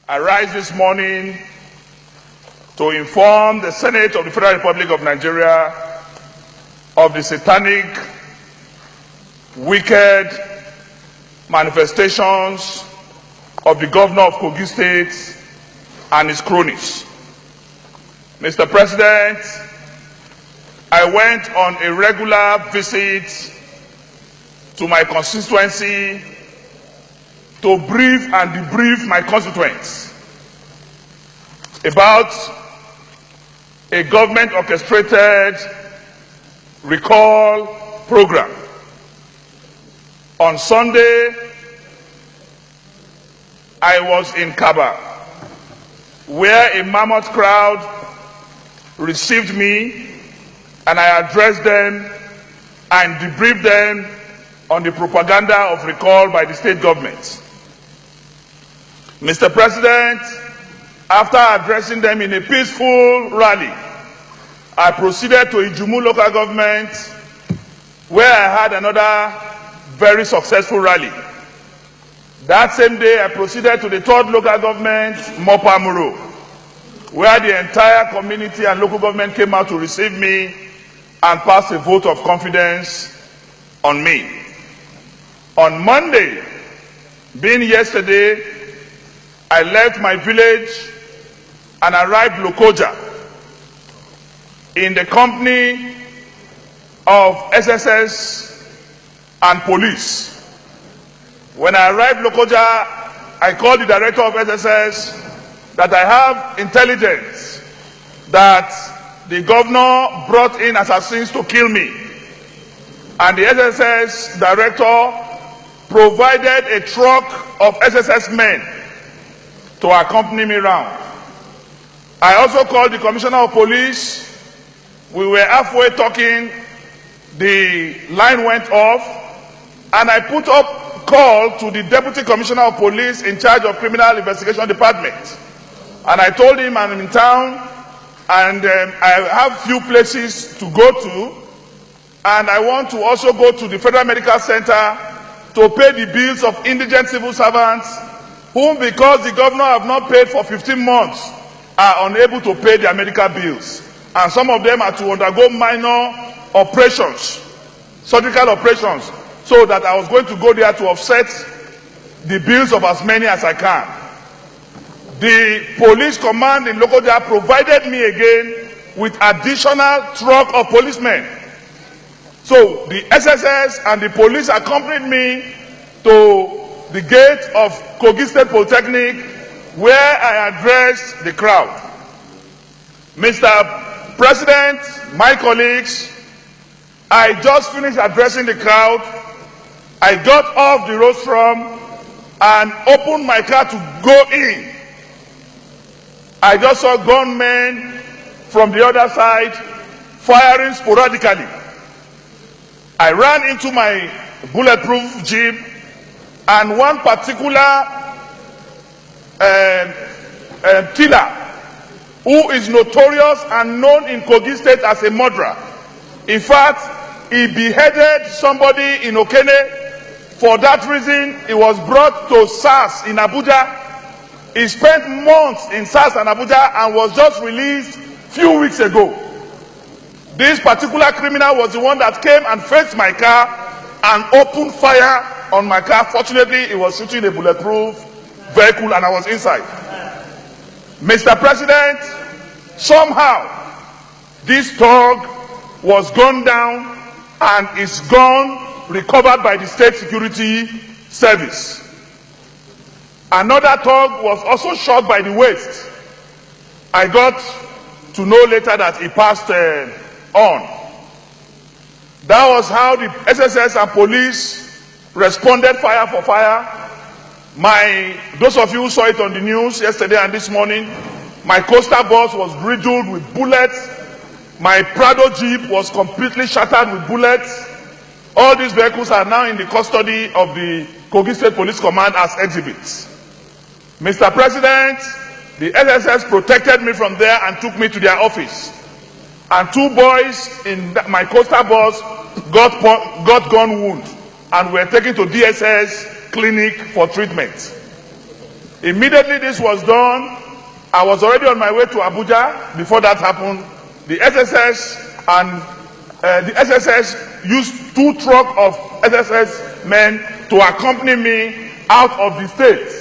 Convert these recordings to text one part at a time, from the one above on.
I rise this morning to inform the Senate of the Federal Republic of Nigeria of the satanic, wicked manifestations of the Governor of Kogi State and his cronies. Mr. President, I went on a regular visit to my constituency to brief and debrief my constituents about a government-orchestrated recall program. On Sunday, I was in Kaba, where a mammoth crowd received me, and I addressed them and debriefed them on the propaganda of recall by the state government. Mr. President, after addressing them in a peaceful rally, I proceeded to Ijumu local government, where I had another very successful rally. That same day, I proceeded to the third local government, Mopamuro, where the entire community and local government came out to receive me and pass a vote of confidence on me. On Monday, being yesterday, I left my village and arrived Lokoja in the company of SSS and police. When I arrived Lokoja, I called the director of SSS that I have intelligence that the governor brought in assassins to kill me. And the SSS director provided a truck of SSS men to accompany me round. I also called the commissioner of police. We were halfway talking, the line went off, and I put up call to the deputy commissioner of police in charge of criminal investigation department. And I told him I'm in town, and I have few places to go to, and I want to also go to the Federal Medical Center to pay the bills of indigent civil servants whom, because the governor have not paid for 15 months, are unable to pay their medical bills. And some of them are to undergo minor operations, surgical operations, so that I was going to go there to offset the bills of as many as I can. The police command in Lokoja provided me again with additional truck of policemen. So the SSS and the police accompanied me to the gate of Kogi State Polytechnic, where I addressed the crowd. Mr. President, my colleagues, I just finished addressing the crowd. I got off the rostrum and opened my car to go in. I just saw gunmen from the other side firing sporadically. I ran into my bulletproof jeep, and one particular killer who is notorious and known in Kogi State as a murderer. In fact, he beheaded somebody in Okene. For that reason, he was brought to SARS in Abuja. He spent months in SARS and Abuja and was just released few weeks ago. This particular criminal was the one that came and faced my car and opened fire on my car. Fortunately, he was shooting a bulletproof vehicle and I was inside. Mr. President, somehow this thug was gunned down and his gun recovered by the State Security Service. Another thug was also shot by the waist. I got to know later that he passed on. That was how the SSS and police responded fire for fire. Those of you who saw it on the news yesterday and this morning, my coaster bus was riddled with bullets. My Prado Jeep was completely shattered with bullets. All these vehicles are now in the custody of the Kogi State Police Command as exhibits. Mr. President, the SSS protected me from there and took me to their office. And two boys in my coaster bus got gun wound and were taken to DSS clinic for treatment. Immediately this was done, I was already on my way to Abuja. Before that happened, the SSS used 2 trucks of SSS men to accompany me out of the state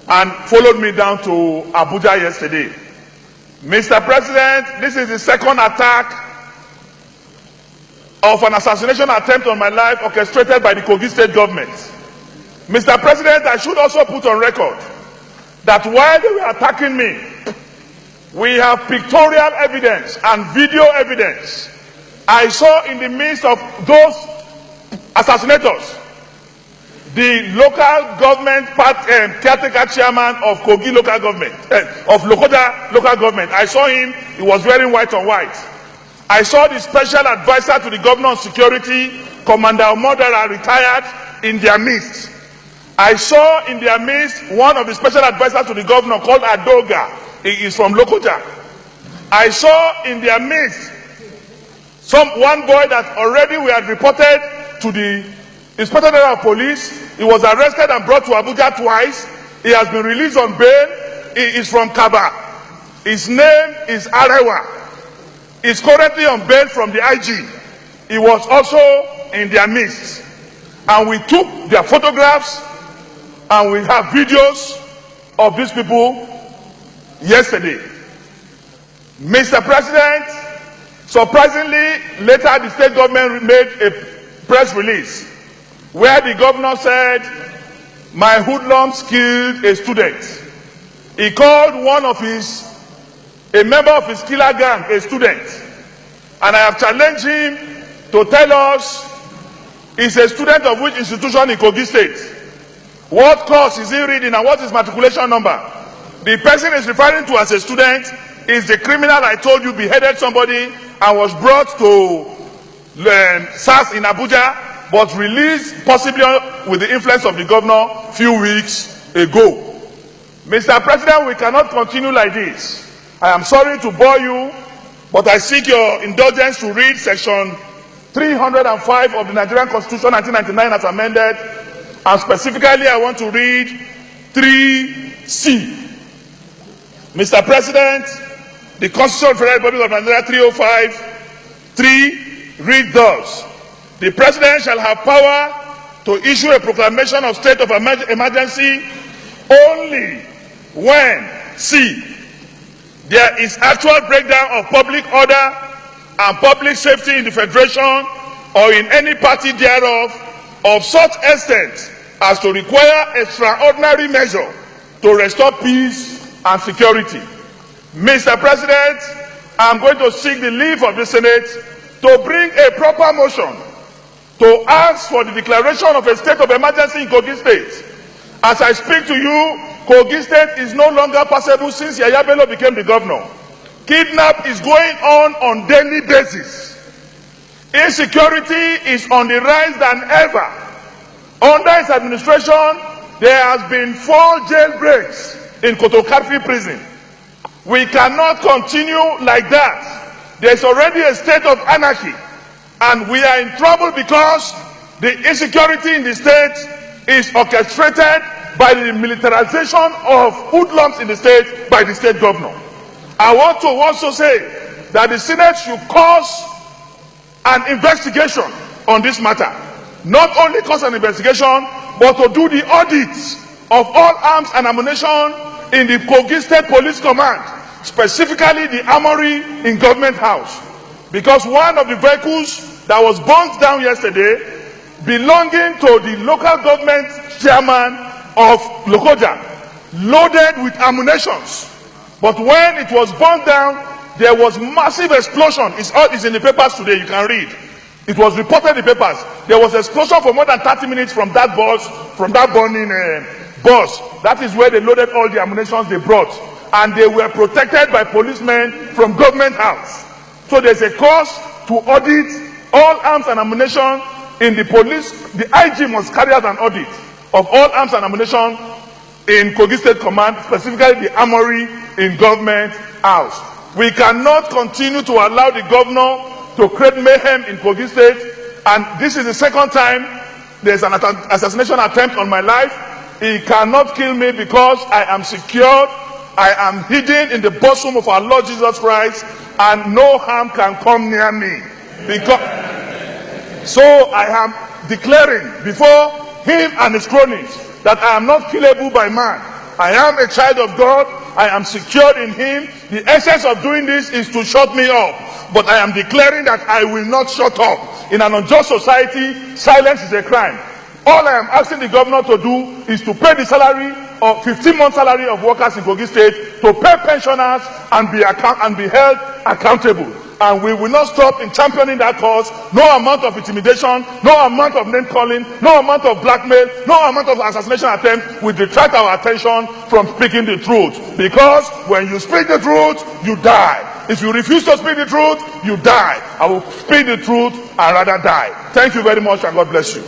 and followed me down to Abuja yesterday. Mr. President, this is the second attack of an assassination attempt on my life orchestrated by the Kogi State government. Mr. President, I should also put on record that while they were attacking me, we have pictorial evidence and video evidence. I saw in the midst of those assassinators the local government caretaker chairman of Kogi local government, of Lokoja local government. I saw him, he was wearing white on white. I saw the special advisor to the governor on security, Commander Omodara, retired, in their midst. I saw in their midst one of the special advisors to the governor called Adoga. He is from Lokoja. I saw in their midst one boy that already we had reported to the Inspector General of Police. He was arrested and brought to Abuja twice. He has been released on bail. He is from Kaba. His name is Arewa. He is currently on bail from the IG. He was also in their midst. And we took their photographs and we have videos of these people yesterday. Mr. President, surprisingly, later the state government made a press release where the governor said, my hoodlums killed a student. He called a member of his killer gang, a student. And I have challenged him to tell us, he's a student of which institution in Kogi State? What course is he reading and what is matriculation number? The person is referring to as a student is the criminal I told you beheaded somebody and was brought to SARS in Abuja, but released possibly with the influence of the governor a few weeks ago. Mr. President, we cannot continue like this. I am sorry to bore you, but I seek your indulgence to read section 305 of the Nigerian Constitution 1999 as amended, and specifically I want to read 3C. Mr. President, the Constitution of the Federal Republic of Nigeria 305(3) read thus: the President shall have power to issue a proclamation of state of emergency only when C, there is actual breakdown of public order and public safety in the Federation or in any party thereof of such extent as to require extraordinary measure to restore peace and security. Mr. President, I am going to seek the leave of the Senate to bring a proper motion to ask for the declaration of a state of emergency in Kogi State. As I speak to you, Kogi State is no longer passable since Yaya Bello became the governor. Kidnap is going on daily basis. Insecurity is on the rise than ever. Under his administration, there has been 4 jailbreaks in Kotokarfi prison. We cannot continue like that. There's already a state of anarchy, and we are in trouble because the insecurity in the state is orchestrated by the militarization of hoodlums in the state by the state governor. I want to also say that the Senate should cause an investigation on this matter. Not only cause an investigation, but to do the audits of all arms and ammunition in the Kogi State Police Command, specifically the armory in Government House. Because one of the vehicles that was burnt down yesterday belonging to the local government chairman of Lokoja, loaded with ammunitions. But when it was burnt down, there was massive explosion. It's in the papers today, you can read. It was reported in the papers. There was an explosion for more than 30 minutes from that bus, from that burning bus. That is where they loaded all the ammunition they brought. And they were protected by policemen from Government House. So there's a cost to audit all arms and ammunition in the police. The IG must carry out an audit of all arms and ammunition in Kogi State Command, specifically the armory in Government House. We cannot continue to allow the governor to create mayhem in Kogi State, and this is the second time there's an assassination attempt on my life. He cannot kill me because I am secured. I am hidden in the bosom of our Lord Jesus Christ, and no harm can come near me. So I am declaring before him and his cronies that I am not killable by man. I am a child of God. I am secured in him. The essence of doing this is to shut me up. But I am declaring that I will not shut up. In an unjust society, silence is a crime. All I am asking the governor to do is to pay the salary of 15-month salary of workers in Kogi State, to pay pensioners and be held accountable. And we will not stop in championing that cause. No amount of intimidation, no amount of name calling, no amount of blackmail, no amount of assassination attempt will detract our attention from speaking the truth. Because when you speak the truth, you die. If you refuse to speak the truth, you die. I will speak the truth and rather die. Thank you very much, and God bless you.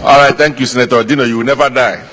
All right, thank you, Senator Dino. You will never die.